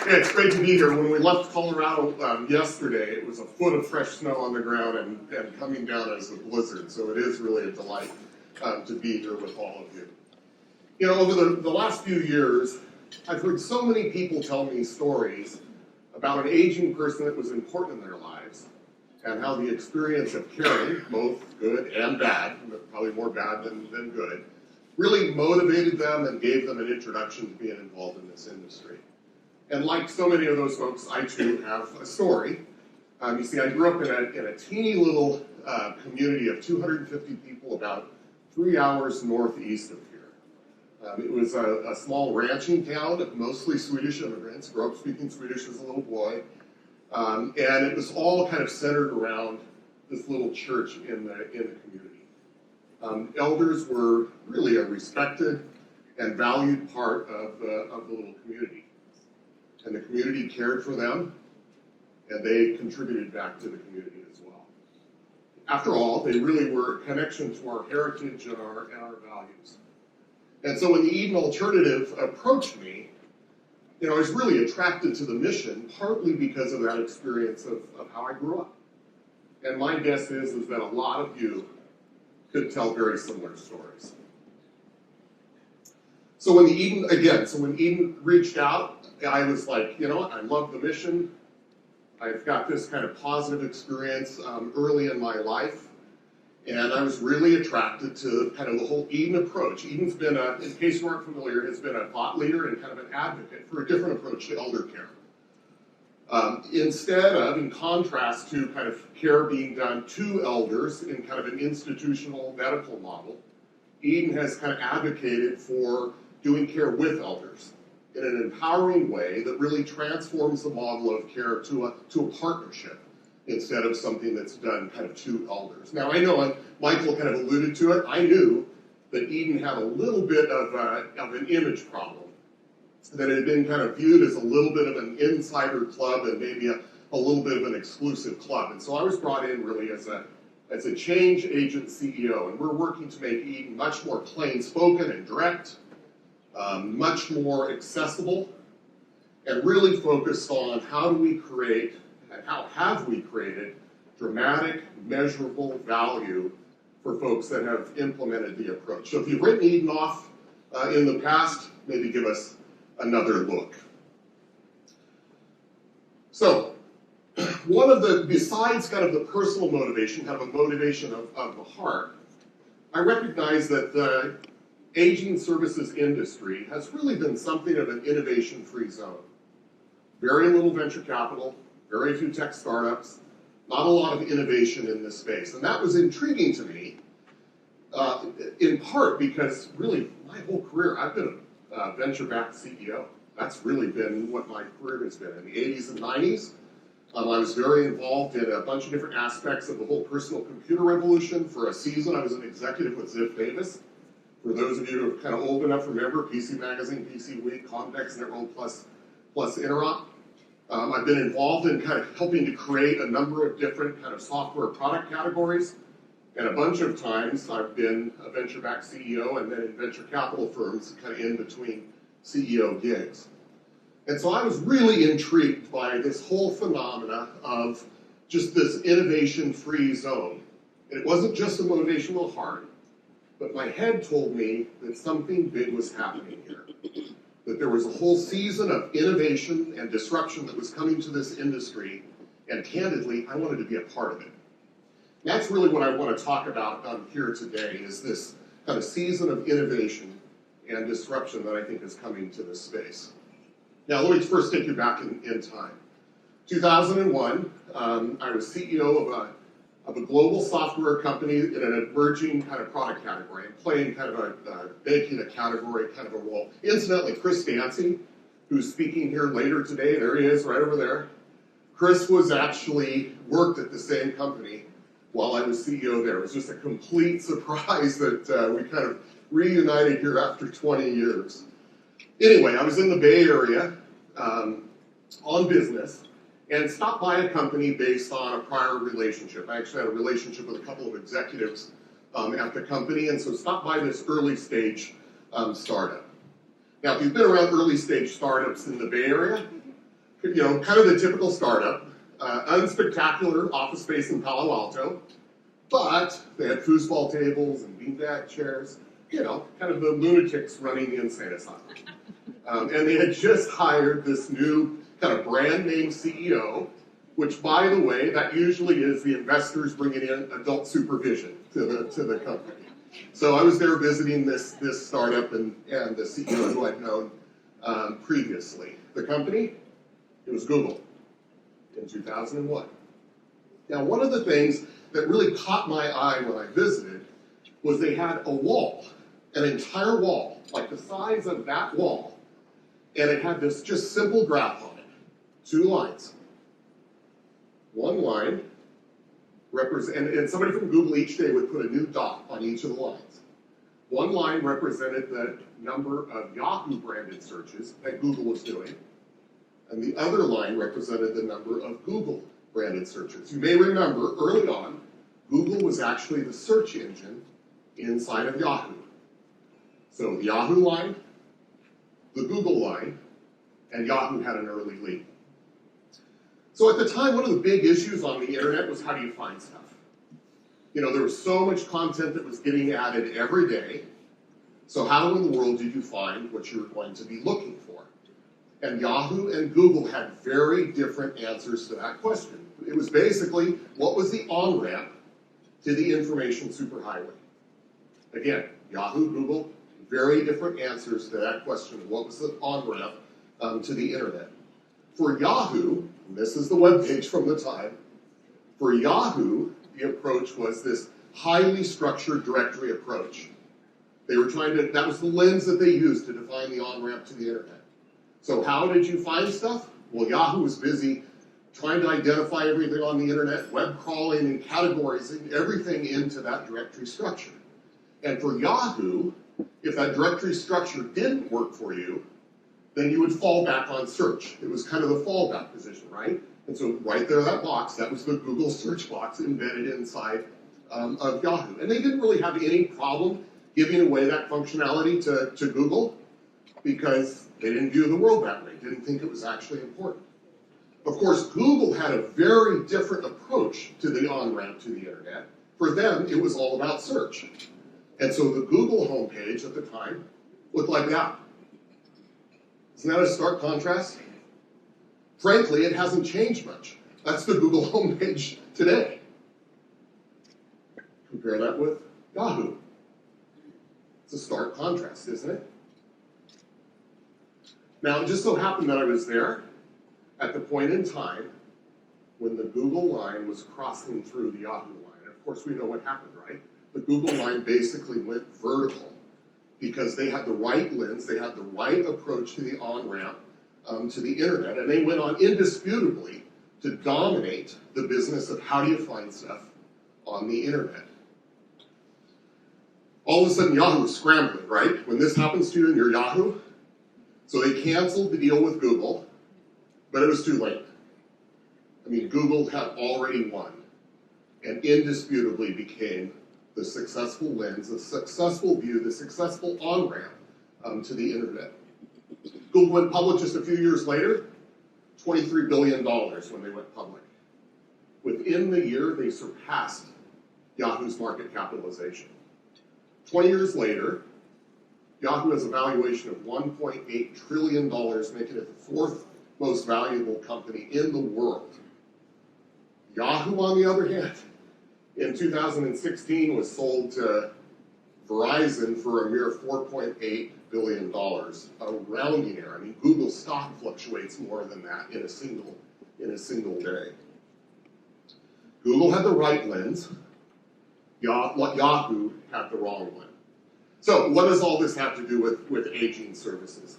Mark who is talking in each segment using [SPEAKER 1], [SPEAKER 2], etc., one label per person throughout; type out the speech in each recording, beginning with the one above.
[SPEAKER 1] Yeah, it's great to be here. When we left Colorado yesterday, it was a foot of fresh snow on the ground and coming down as a blizzard. So it is really a delight to be here with all of you. You know, over the last few years, I've heard so many people tell me stories about an aging person that was important in their lives and how the experience of caring, both good and bad, but probably more bad than good, really motivated them and gave them an introduction to being involved in this industry. And like so many of those folks, I too have a story. You see, I grew up in a teeny little community of 250 people about 3 hours northeast of here. It was a small ranching town of mostly Swedish immigrants. Grew up speaking Swedish as a little boy. And it was all kind of centered around this little church in the community. Elders were really a respected and valued part of the little community. And the community cared for them, and they contributed back to the community as well. After all, they really were a connection to our heritage and our values. And so when the Eden Alternative approached me, you know, I was really attracted to the mission, partly because of that experience of how I grew up. And my guess is that a lot of you could tell very similar stories. So when Eden reached out, I was like, you know what, I love the mission. I've got this kind of positive experience early in my life, and I was really attracted to kind of the whole Eden approach. Eden's been, in case you aren't familiar, has been a thought leader and kind of an advocate for a different approach to elder care. Instead of, in contrast to kind of care being done to elders in kind of an institutional medical model, Eden has kind of advocated for doing care with elders in an empowering way that really transforms the model of care to a partnership instead of something that's done kind of to elders. Now, I know, and Michael kind of alluded to it, I knew that Eden had a little bit of an image problem, that it had been kind of viewed as a little bit of an insider club and maybe a little bit of an exclusive club. And so I was brought in really as a change agent CEO, and we're working to make Eden much more plain-spoken and direct, much more accessible, and really focused on how do we create, and how have we created, dramatic, measurable value for folks that have implemented the approach. So if you've written Eden off in the past, maybe give us another look. So, one of the, besides kind of the personal motivation, kind of a motivation of the heart, I recognize that the aging services industry has really been something of an innovation-free zone. Very little venture capital, very few tech startups, not a lot of innovation in this space. And that was intriguing to me, in part because really my whole career, I've been a venture-backed CEO. That's really been what my career has been. In the 80s and 90s, I was very involved in a bunch of different aspects of the whole personal computer revolution. For a season, I was an executive with Ziff Davis. For those of you who are kind of old enough to remember, PC Magazine, PC Week, Context, Networld Plus Interop. I've been involved in kind of helping to create a number of different kind of software product categories. And a bunch of times I've been a venture-backed CEO and then in venture capital firms kind of in between CEO gigs. And so I was really intrigued by this whole phenomena of just this innovation-free zone. And it wasn't just a motivational heart, but my head told me that something big was happening here. That there was a whole season of innovation and disruption that was coming to this industry, and candidly, I wanted to be a part of it. That's really what I want to talk about here today, is this kind of season of innovation and disruption that I think is coming to this space. Now, let me first take you back in time. 2001, I was CEO of a global software company in an emerging kind of product category, and playing kind of making a category kind of a role. Incidentally, Chris Dancy, who's speaking here later today, there he is right over there. Chris was actually worked at the same company while I was CEO there. It was just a complete surprise that we kind of reunited here after 20 years. Anyway, I was in the Bay Area on business, and stopped by a company based on a prior relationship. I actually had a relationship with a couple of executives at the company, and so stopped by this early stage startup. Now, if you've been around early stage startups in the Bay Area, kind of the typical startup, unspectacular office space in Palo Alto, but they had foosball tables and beanbag chairs, kind of the lunatics running the insane asylum. And they had just hired this new kind of brand name CEO, which, by the way, that usually is the investors bringing in adult supervision to the company. So I was there visiting this startup and the CEO who I'd known previously. The company, it was Google in 2001. Now, one of the things that really caught my eye when I visited was they had a wall, an entire wall, like the size of that wall, and it had this just simple graph on it, 2 lines. One line and somebody from Google each day would put a new dot on each of the lines. One line represented the number of Yahoo branded searches that Google was doing, and the other line represented the number of Google branded searches. You may remember early on, Google was actually the search engine inside of Yahoo. So the Yahoo line, the Google line, and Yahoo had an early lead. So at the time, one of the big issues on the internet was, how do you find stuff? There was so much content that was getting added every day. So how in the world did you find what you were going to be looking for? And Yahoo and Google had very different answers to that question. It was basically, what was the on-ramp to the information superhighway? Again, Yahoo, Google, very different answers to that question. What was the on-ramp to the internet? For Yahoo, and this is the webpage from the time, for Yahoo, the approach was this highly structured directory approach. They were that was the lens that they used to define the on-ramp to the internet. So how did you find stuff? Well, Yahoo was busy trying to identify everything on the internet, web crawling and categorizing everything into that directory structure. And for Yahoo, if that directory structure didn't work for you, then you would fall back on search. It was kind of the fallback position, right? And so right there, that box, that was the Google search box embedded inside of Yahoo. And they didn't really have any problem giving away that functionality to Google because they didn't view the world that way, didn't think it was actually important. Of course, Google had a very different approach to the on-ramp to the internet. For them, it was all about search. And so the Google homepage at the time looked like that. Isn't that a stark contrast? Frankly, it hasn't changed much. That's the Google homepage today. Compare that with Yahoo. It's a stark contrast, isn't it? Now, it just so happened that I was there at the point in time when the Google line was crossing through the Yahoo line. And of course, we know what happened, right? The Google line basically went vertical because they had the right lens, they had the right approach to the on-ramp to the internet, and they went on indisputably to dominate the business of how do you find stuff on the internet. All of a sudden, Yahoo was scrambling, right? When this happens to you in your Yahoo, so they canceled the deal with Google, but it was too late. I mean, Google had already won and indisputably became the successful lens, the successful view, the successful on-ramp to the internet. Google went public just a few years later, $23 billion when they went public. Within the year, they surpassed Yahoo's market capitalization. 20 years later, Yahoo has a valuation of $1.8 trillion, making it the 4th most valuable company in the world. Yahoo, on the other hand, in 2016 was sold to Verizon for a mere $4.8 billion, a rounding error. I mean, Google stock fluctuates more than that in a single day. Google had the right lens. Yahoo had the wrong one. So what does all this have to do with aging services?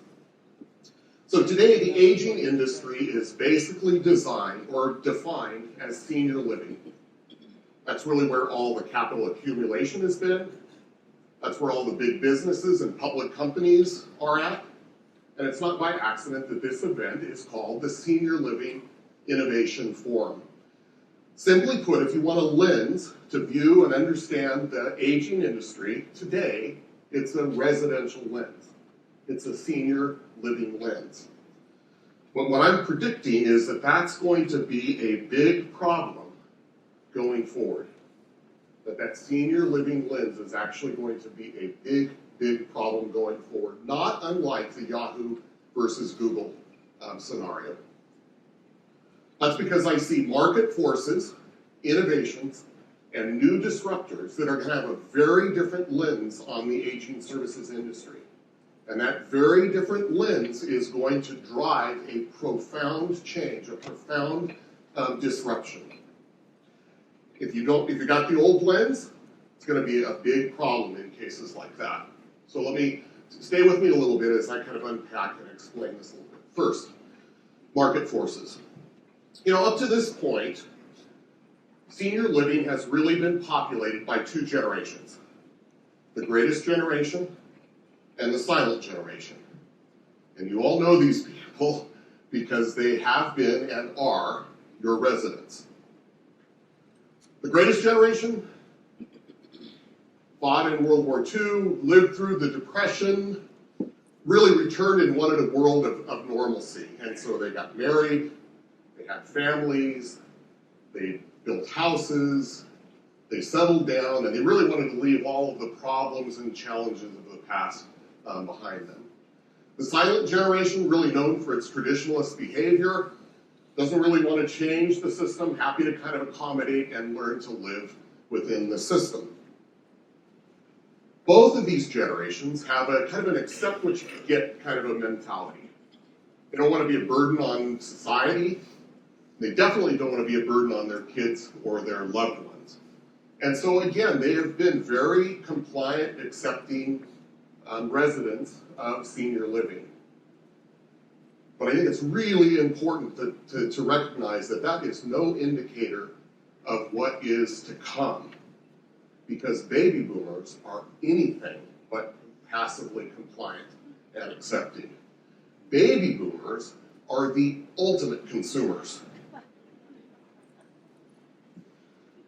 [SPEAKER 1] So today, the aging industry is basically designed or defined as senior living. That's really where all the capital accumulation has been. That's where all the big businesses and public companies are at. And it's not by accident that this event is called the Senior Living Innovation Forum. Simply put, if you want a lens to view and understand the aging industry today, it's a residential lens. It's a senior living lens. But what I'm predicting is that that's going to be a big problem going forward. That senior living lens is actually going to be a big, big problem going forward, not unlike the Yahoo versus Google scenario. That's because I see market forces, innovations, and new disruptors that are going to have a very different lens on the aging services industry. And that very different lens is going to drive a profound change, a profound disruption. If you got the old lens, it's going to be a big problem in cases like that. So stay with me a little bit as I kind of unpack and explain this a little bit. First, market forces. Up to this point, senior living has really been populated by two generations. The greatest generation and the silent generation. And you all know these people because they have been and are your residents. The greatest generation fought in World War II, lived through the Depression, really returned and wanted a world of normalcy. And so they got married, they had families, they built houses, they settled down, and they really wanted to leave all of the problems and challenges of the past behind them. The silent generation, really known for its traditionalist behavior, doesn't really want to change the system, happy to kind of accommodate and learn to live within the system. Both of these generations have a kind of an accept what you get kind of a mentality. They don't want to be a burden on society. They definitely don't want to be a burden on their kids or their loved ones. And so again, they have been very compliant, accepting residents of senior living. But I think it's really important to recognize that that is no indicator of what is to come, because baby boomers are anything but passively compliant and accepting. Baby boomers are the ultimate consumers.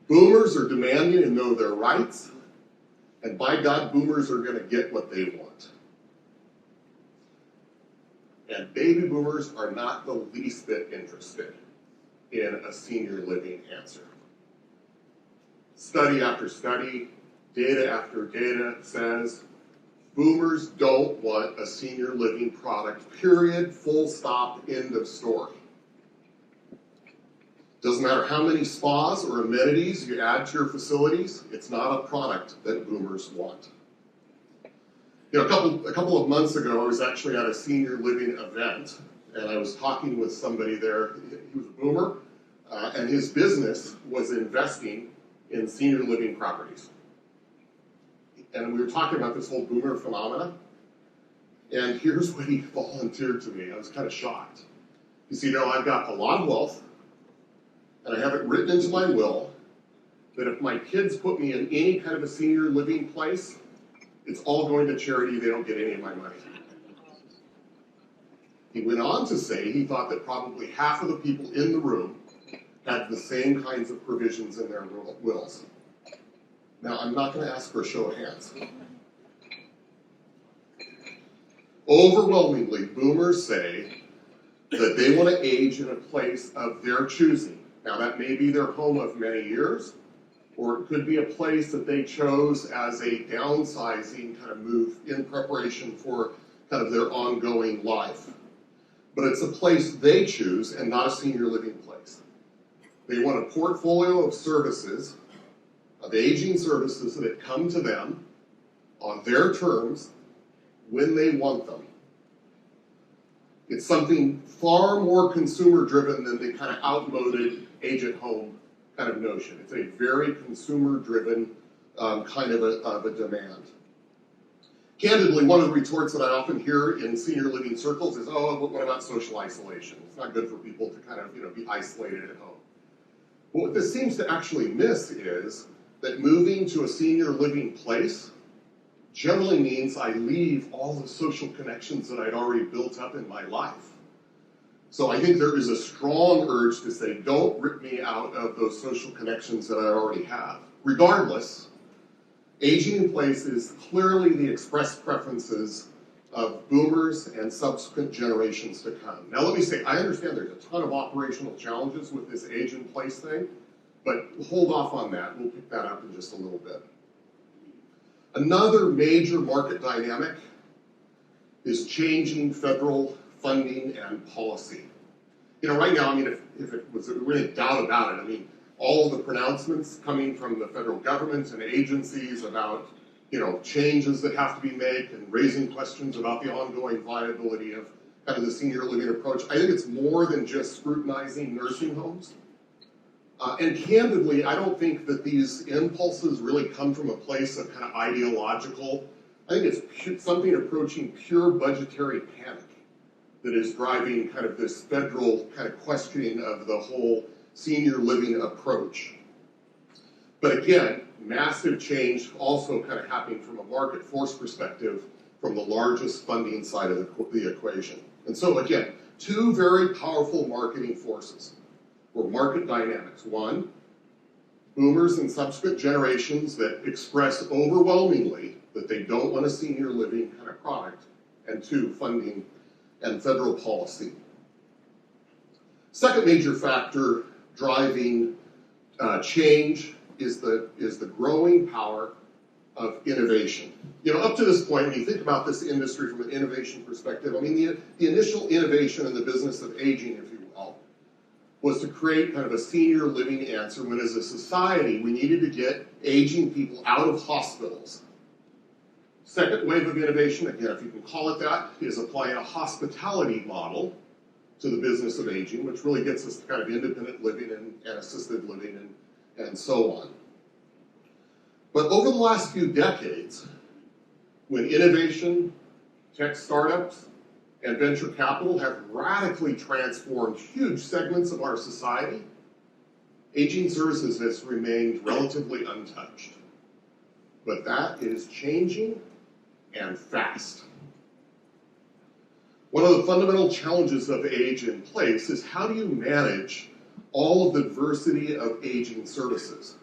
[SPEAKER 1] Boomers are demanding and know their rights, and by God, boomers are going to get what they want. And baby boomers are not the least bit interested in a senior living answer. Study after study, data after data says boomers don't want a senior living product, period, full stop, end of story. Doesn't matter how many spas or amenities you add to your facilities, it's not a product that boomers want. A couple of months ago, I was actually at a senior living event, and I was talking with somebody there. He was a boomer, and his business was investing in senior living properties. And we were talking about this whole boomer phenomena, and here's what he volunteered to me. I was kind of shocked. You see, I've got a lot of wealth, and I have it written into my will that if my kids put me in any kind of a senior living place, it's all going to charity, they don't get any of my money. He went on to say he thought that probably half of the people in the room had the same kinds of provisions in their wills. Now, I'm not going to ask for a show of hands. Overwhelmingly, boomers say that they want to age in a place of their choosing. Now, that may be their home of many years, or it could be a place that they chose as a downsizing kind of move in preparation for kind of their ongoing life. But it's a place they choose and not a senior living place. They want a portfolio of services, of aging services that come to them on their terms when they want them. It's something far more consumer driven than the kind of outmoded age at home kind of notion. It's a very consumer-driven kind of a demand. Candidly, one of the retorts that I often hear in senior living circles is, oh, but what about social isolation? It's not good for people to kind of be isolated at home. But what this seems to actually miss is that moving to a senior living place generally means I leave all the social connections that I'd already built up in my life. So I think there is a strong urge to say, don't rip me out of those social connections that I already have. Regardless, aging in place is clearly the express preferences of boomers and subsequent generations to come. Now let me say, I understand there's a ton of operational challenges with this age-in-place thing, but hold off on that. We'll pick that up in just a little bit. Another major market dynamic is changing federal funding and policy. You know, right now, I mean, if it was really doubt about it, I mean, all of the pronouncements coming from the federal government and agencies about, you know, changes that have to be made and raising questions about the ongoing viability of kind of the senior living approach. I think it's more than just scrutinizing nursing homes. And candidly, I don't think that these impulses really come from a place of kind of ideological. I think it's something approaching pure budgetary panic that is driving kind of this federal kind of questioning of the whole senior living approach. But again, massive change also kind of happening from a market force perspective from the largest funding side of the equation. And so again, two very powerful marketing forces or market dynamics. One, boomers and subsequent generations that express overwhelmingly that they don't want a senior living kind of product. And two, funding and federal policy. Second major factor driving change is the growing power of innovation. You know, up to this point, when you think about this industry from an innovation perspective, I mean, the initial innovation in the business of aging, if you will, was to create kind of a senior living answer when as a society we needed to get aging people out of hospitals. Second wave of innovation, again, if you can call it that, is applying a hospitality model to the business of aging, which really gets us to kind of independent living and assisted living and so on. But over the last few decades, when innovation, tech startups, and venture capital have radically transformed huge segments of our society, aging services has remained relatively untouched. But that is changing and fast. One of the fundamental challenges of age in place is how do you manage all of the diversity of aging services?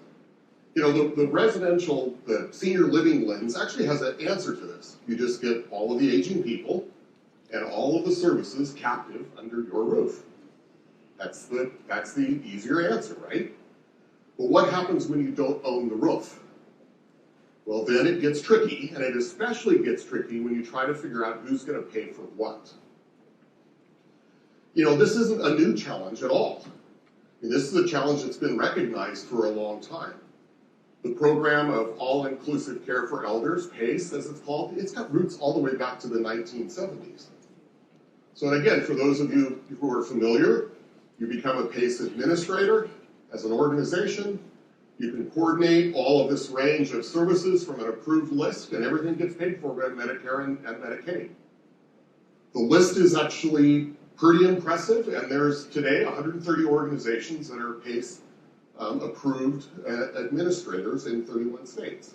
[SPEAKER 1] You know, the senior living lens actually has an answer to this. You just get all of the aging people and all of the services captive under your roof. That's the easier answer, right? But what happens when you don't own the roof? Well, then it gets tricky, and it especially gets tricky when you try to figure out who's going to pay for what. You know, this isn't a new challenge at all. I mean, this is a challenge that's been recognized for a long time. The program of all-inclusive care for elders, PACE as it's called, it's got roots all the way back to the 1970s. So and again, for those of you who are familiar, you become a PACE administrator as an organization. You can coordinate all of this range of services from an approved list, and everything gets paid for by Medicare and Medicaid. The list is actually pretty impressive, and there's today 130 organizations that are PACE approved administrators in 31 states.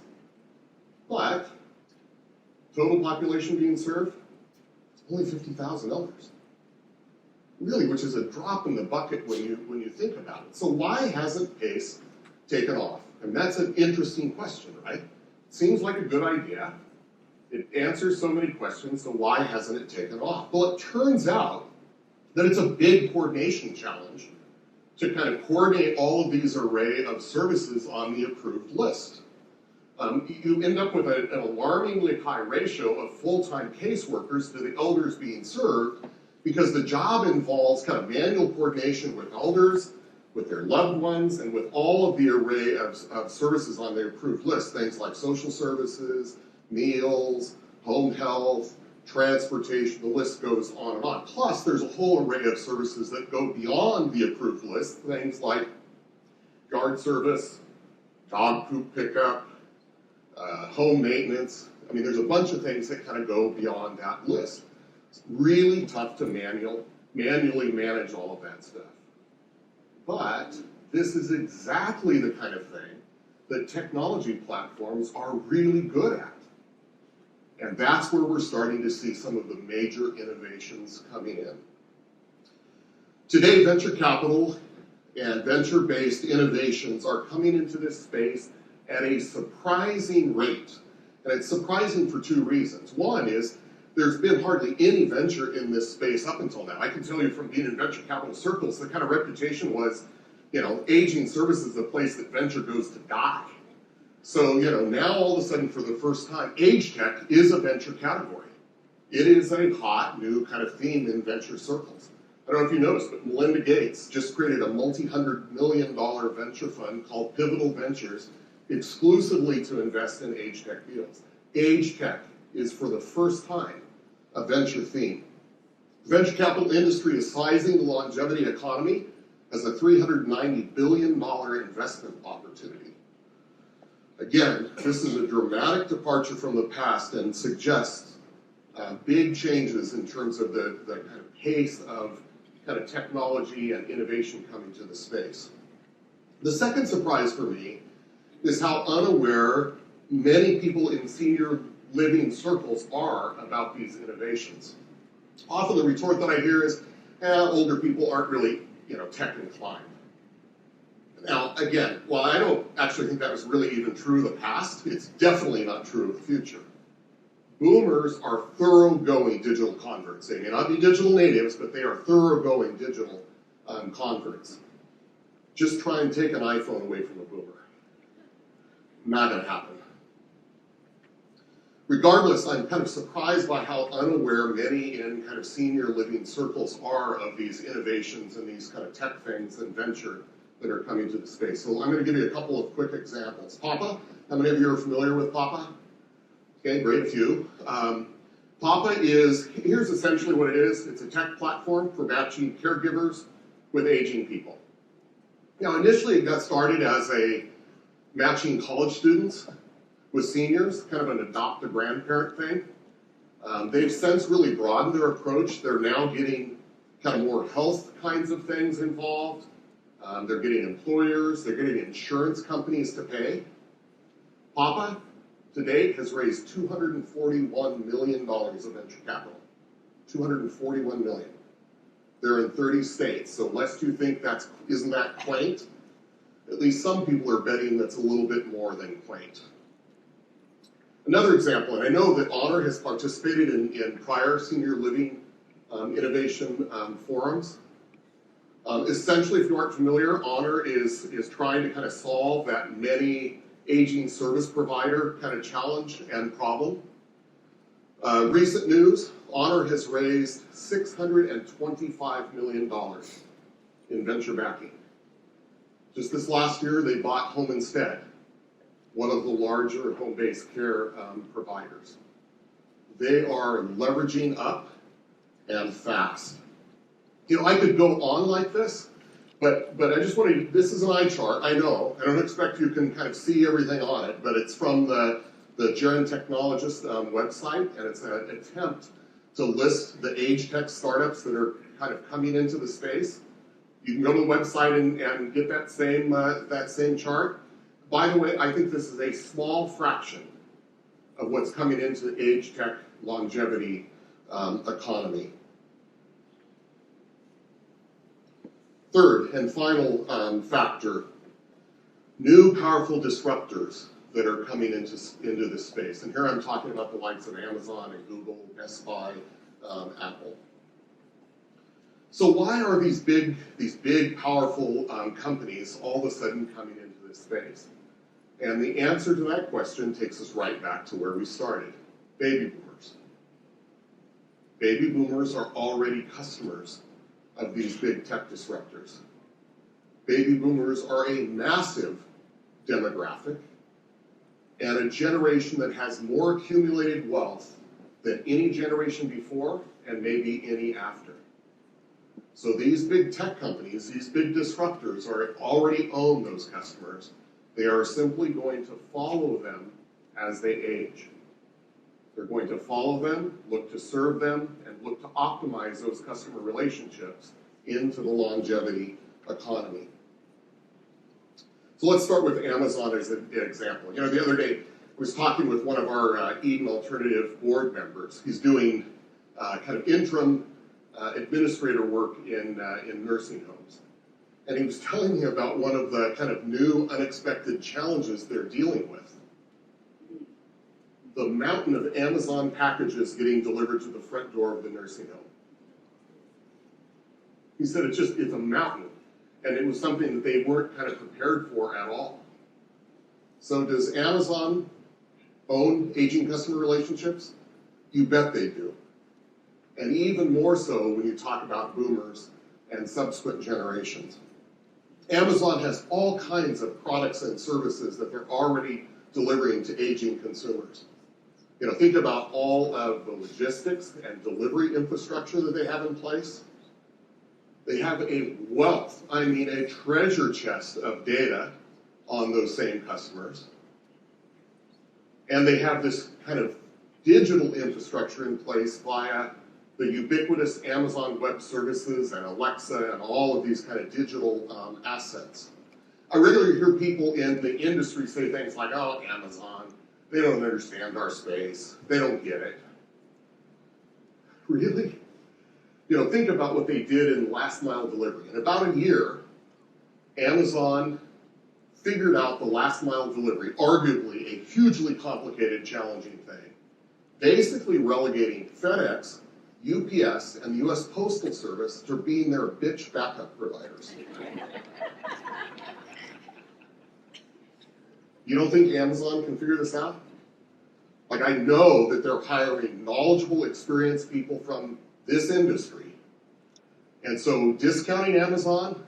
[SPEAKER 1] But total population being served, only 50,000 elders. Really, which is a drop in the bucket when you think about it. So why hasn't PACE taken off? And that's an interesting question, right? It seems like a good idea. It answers so many questions, so why hasn't it taken off? Well, it turns out that it's a big coordination challenge to kind of coordinate all of these array of services on the approved list. You end up with an alarmingly high ratio of full-time caseworkers to the elders being served because the job involves kind of manual coordination with elders, with their loved ones, and with all of the array of services on the approved list, things like social services, meals, home health, transportation, the list goes on and on. Plus, there's a whole array of services that go beyond the approved list, things like yard service, dog poop pickup, home maintenance. I mean, there's a bunch of things that kind of go beyond that list. It's really tough to manually manage all of that stuff. But this is exactly the kind of thing that technology platforms are really good at. And that's where we're starting to see some of the major innovations coming in. Today, venture capital and venture-based innovations are coming into this space at a surprising rate. And it's surprising for two reasons. One is there's been hardly any venture in this space up until now. I can tell you from being in venture capital circles, the kind of reputation was, aging services is a place that venture goes to die. So, now all of a sudden, for the first time, age tech is a venture category. It is a hot new kind of theme in venture circles. I don't know if you noticed, but Melinda Gates just created a multi-$100 million venture fund called Pivotal Ventures exclusively to invest in age tech deals. Age tech is, for the first time, a venture theme. The venture capital industry is sizing the longevity economy as a $390 billion investment opportunity. Again, this is a dramatic departure from the past and suggests big changes in terms of the kind of pace of kind of technology and innovation coming to the space. The second surprise for me is how unaware many people in senior living circles are about these innovations. Often the retort that I hear is, older people aren't really, tech inclined. Now, again, while I don't actually think that was really even true of the past, it's definitely not true of the future. Boomers are thoroughgoing digital converts. They may not be digital natives, but they are thoroughgoing digital converts. Just try and take an iPhone away from a boomer. Not going to happen. Regardless, I'm kind of surprised by how unaware many in kind of senior living circles are of these innovations and these kind of tech things and venture that are coming to the space. So I'm going to give you a couple of quick examples. Papa, how many of you are familiar with Papa? Okay, great, a few. Papa here's essentially what it is. It's a tech platform for matching caregivers with aging people. Now, initially it got started as a matching college students with seniors, kind of an adopt-a-grandparent thing. They've since really broadened their approach. They're now getting kind of more health kinds of things involved. They're getting employers, they're getting insurance companies to pay. Papa, to date, has raised $241 million of venture capital. $241 million. They're in 30 states, so lest you think isn't that quaint, at least some people are betting that's a little bit more than quaint. Another example, and I know that Honor has participated in prior senior living innovation forums. Essentially, if you aren't familiar, Honor is trying to kind of solve that many aging service provider kind of challenge and problem. Recent news, Honor has raised $625 million in venture backing. Just this last year, they bought Home Instead, one of the larger home-based care providers. They are leveraging up and fast. I could go on like this, but I just want to, this is an eye chart, I know. I don't expect you can kind of see everything on it, but it's from the Gerontechnologist website, and it's an attempt to list the age tech startups that are kind of coming into the space. You can go to the website and get that same chart. By the way, I think this is a small fraction of what's coming into the age tech longevity economy. Third and final factor, new powerful disruptors that are coming into this space. And here I'm talking about the likes of Amazon and Google, Best Buy, Apple. So why are these big, powerful companies all of a sudden coming into this space? And the answer to that question takes us right back to where we started, baby boomers. Baby boomers are already customers of these big tech disruptors. Baby boomers are a massive demographic and a generation that has more accumulated wealth than any generation before and maybe any after. So these big tech companies, these big disruptors already own those customers. They are simply going to follow them as they age. They're going to follow them, look to serve them, and look to optimize those customer relationships into the longevity economy. So let's start with Amazon as an example. The other day, I was talking with one of our Eden Alternative board members. He's doing kind of interim administrator work in nursing homes. And he was telling me about one of the kind of new, unexpected challenges they're dealing with. the mountain of Amazon packages getting delivered to the front door of the nursing home. He said it's a mountain, and it was something that they weren't kind of prepared for at all. So does Amazon own aging customer relationships? You bet they do. And even more so when you talk about boomers and subsequent generations. Amazon has all kinds of products and services that they're already delivering to aging consumers. You know, think about all of the logistics and delivery infrastructure that they have in place. They have a wealth, I mean a treasure chest of data on those same customers. And they have this kind of digital infrastructure in place via the ubiquitous Amazon Web Services and Alexa and all of these kind of digital assets. I regularly hear people in the industry say things like, oh, Amazon, they don't understand our space. They don't get it. Really? You know, think about what they did in last mile delivery. In about a year, Amazon figured out the last mile delivery, arguably a hugely complicated, challenging thing, basically relegating FedEx, UPS, and the US Postal Service to being their bitch backup providers. You don't think Amazon can figure this out? Like, I know that they're hiring knowledgeable, experienced people from this industry. And so discounting Amazon,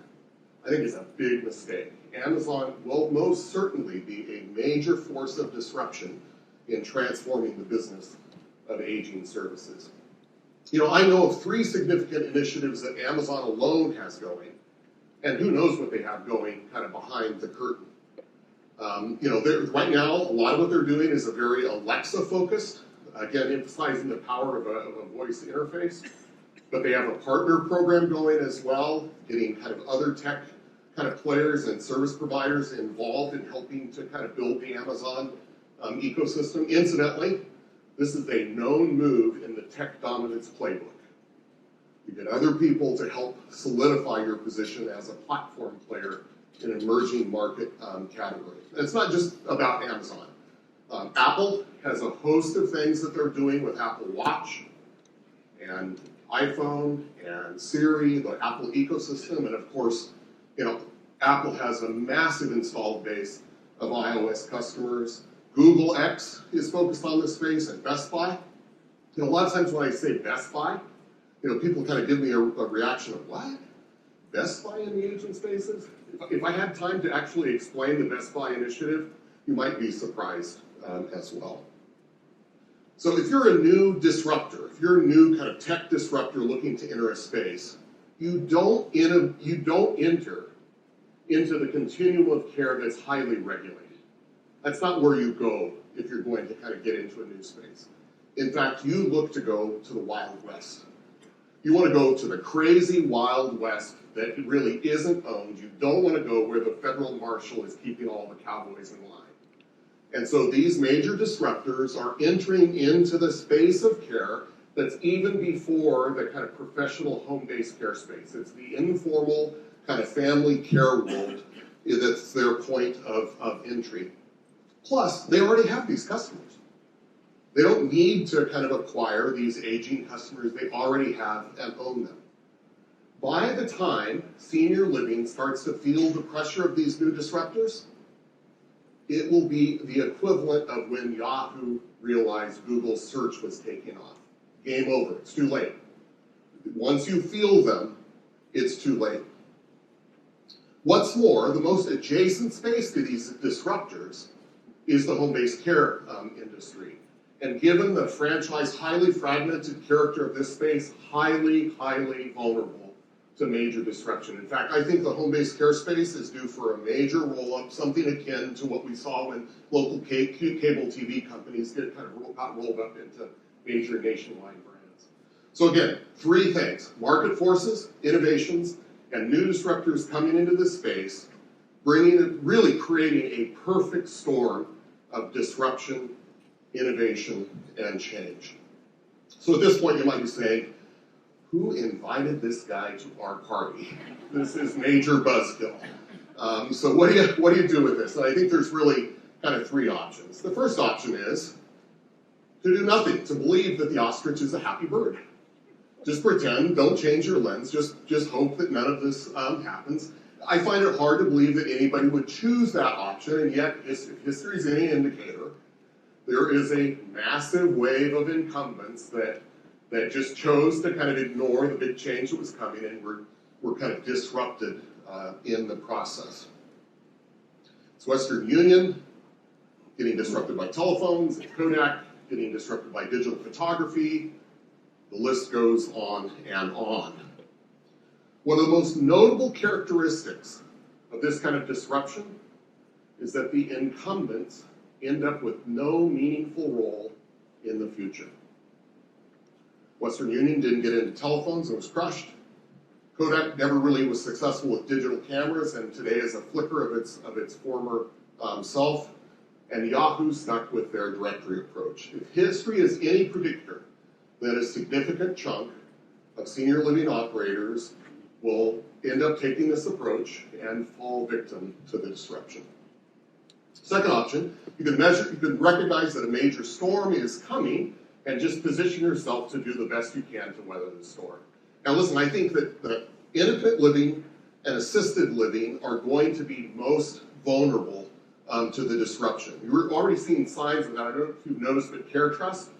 [SPEAKER 1] I think is a big mistake. Amazon will most certainly be a major force of disruption in transforming the business of aging services. You know, I know of 3 significant initiatives that Amazon alone has going, and who knows what they have going kind of behind the curtain. You know, right now, a lot of what they're doing is a very Alexa-focused, again, emphasizing the power of a voice interface. But they have a partner program going as well, getting kind of other tech kind of players and service providers involved in helping to kind of build the Amazon ecosystem. Incidentally, this is a known move in the tech dominance playbook. You get other people to help solidify your position as a platform player in an emerging market category. And it's not just about Amazon. Apple has a host of things that they're doing with Apple Watch and iPhone and Siri, the Apple ecosystem, and of course, you know, Apple has a massive installed base of iOS customers. Google X is focused on this space, and Best Buy. You know, a lot of times when I say Best Buy, you know, people kind of give me a reaction of, what? Best Buy in the aging spaces? If I had time to actually explain the Best Buy initiative, you might be surprised as well. So if you're a new disruptor, if you're a new kind of tech disruptor looking to enter a space, you don't enter into the continuum of care that's highly regulated. That's not where you go if you're going to kind of get into a new space. In fact, you look to go to the Wild West. You want to go to the crazy Wild West that really isn't owned. You don't want to go where the federal marshal is keeping all the cowboys in line. And so these major disruptors are entering into the space of care that's even before the kind of professional home-based care space. It's the informal kind of family care world that's their point of entry. Plus, they already have these customers. They don't need to kind of acquire these aging customers. They already have and own them. By the time senior living starts to feel the pressure of these new disruptors, it will be the equivalent of when Yahoo realized Google's search was taking off. Game over, it's too late. Once you feel them, it's too late. What's more, the most adjacent space to these disruptors is the home-based care industry. And given the franchise, highly fragmented character of this space, highly, highly vulnerable to major disruption. In fact, I think the home-based care space is due for a major roll-up, something akin to what we saw when local cable TV companies got rolled up into major nationwide brands. So again, 3 things: market forces, innovations, and new disruptors coming into this space, really creating a perfect storm of disruption, innovation, and change. So at this point, you might be saying, who invited this guy to our party? This is major buzzkill. So what do you do with this? And I think there's really kind of 3 options. The first option is, to do nothing, to believe that the ostrich is a happy bird. Just pretend, don't change your lens, just hope that none of this happens. I find it hard to believe that anybody would choose that option, and yet, if history is any indicator, there is a massive wave of incumbents that just chose to kind of ignore the big change that was coming, and were kind of disrupted in the process. It's Western Union getting disrupted by telephones, and Kodak getting disrupted by digital photography. The list goes on and on. One of the most notable characteristics of this kind of disruption is that the incumbents end up with no meaningful role in the future. Western Union didn't get into telephones and was crushed. Kodak never really was successful with digital cameras, and today is a flicker of its former self. And Yahoo stuck with their directory approach. If history is any predictor, then a significant chunk of senior living operators will end up taking this approach and fall victim to the disruption. Second option, you can recognize that a major storm is coming and just position yourself to do the best you can to weather the storm. Now listen, I think that independent living and assisted living are going to be most vulnerable to the disruption. You're already seeing signs of that. I don't know if you've noticed, but Care Trust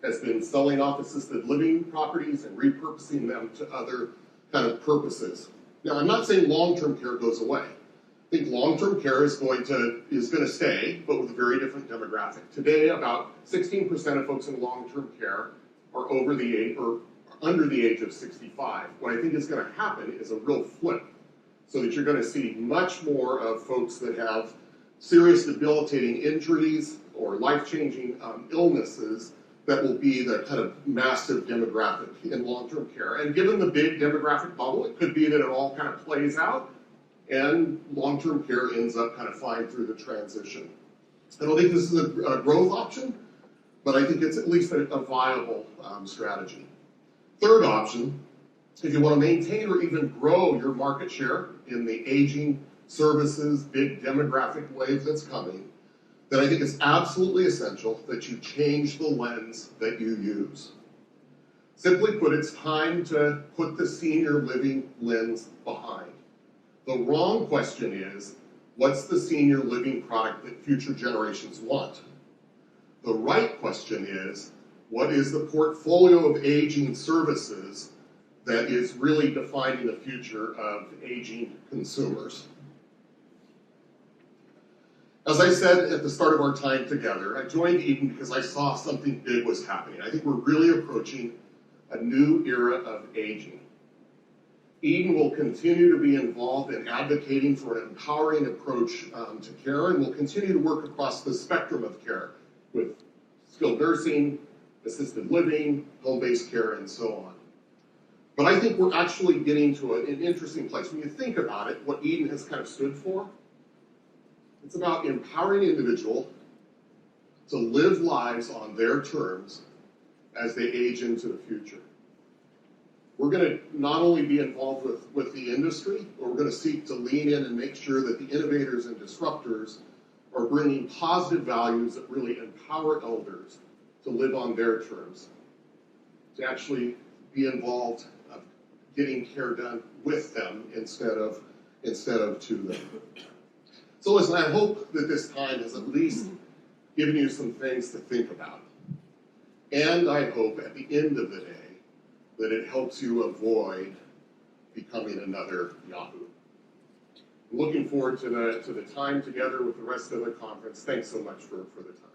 [SPEAKER 1] has been selling off assisted living properties and repurposing them to other kind of purposes. Now, I'm not saying long-term care goes away. I think long-term care is going to stay, but with a very different demographic. Today, about 16% of folks in long-term care are over the age or under the age of 65. What I think is going to happen is a real flip, so that you're going to see much more of folks that have serious debilitating injuries or life-changing illnesses that will be the kind of massive demographic in long-term care. And given the big demographic bubble, it could be that it all kind of plays out and long-term care ends up kind of flying through the transition. I don't think this is a growth option, but I think it's at least a viable strategy. Third option, if you want to maintain or even grow your market share in the aging services, big demographic wave that's coming, then I think it's absolutely essential that you change the lens that you use. Simply put, it's time to put the senior living lens behind. The wrong question is, what's the senior living product that future generations want? The right question is, what is the portfolio of aging services that is really defining the future of aging consumers? As I said at the start of our time together, I joined Eden because I saw something big was happening. I think we're really approaching a new era of aging. Eden will continue to be involved in advocating for an empowering approach to care, and will continue to work across the spectrum of care with skilled nursing, assisted living, home-based care, and so on. But I think we're actually getting to an interesting place. When you think about it, what Eden has kind of stood for, it's about empowering the individual to live lives on their terms as they age into the future. We're going to not only be involved with the industry, but we're going to seek to lean in and make sure that the innovators and disruptors are bringing positive values that really empower elders to live on their terms, to actually be involved of getting care done with them instead of to them. So listen, I hope that this time has at least given you some things to think about. And I hope at the end of the day that it helps you avoid becoming another Yahoo. I'm looking forward to the time together with the rest of the conference. Thanks so much for the time.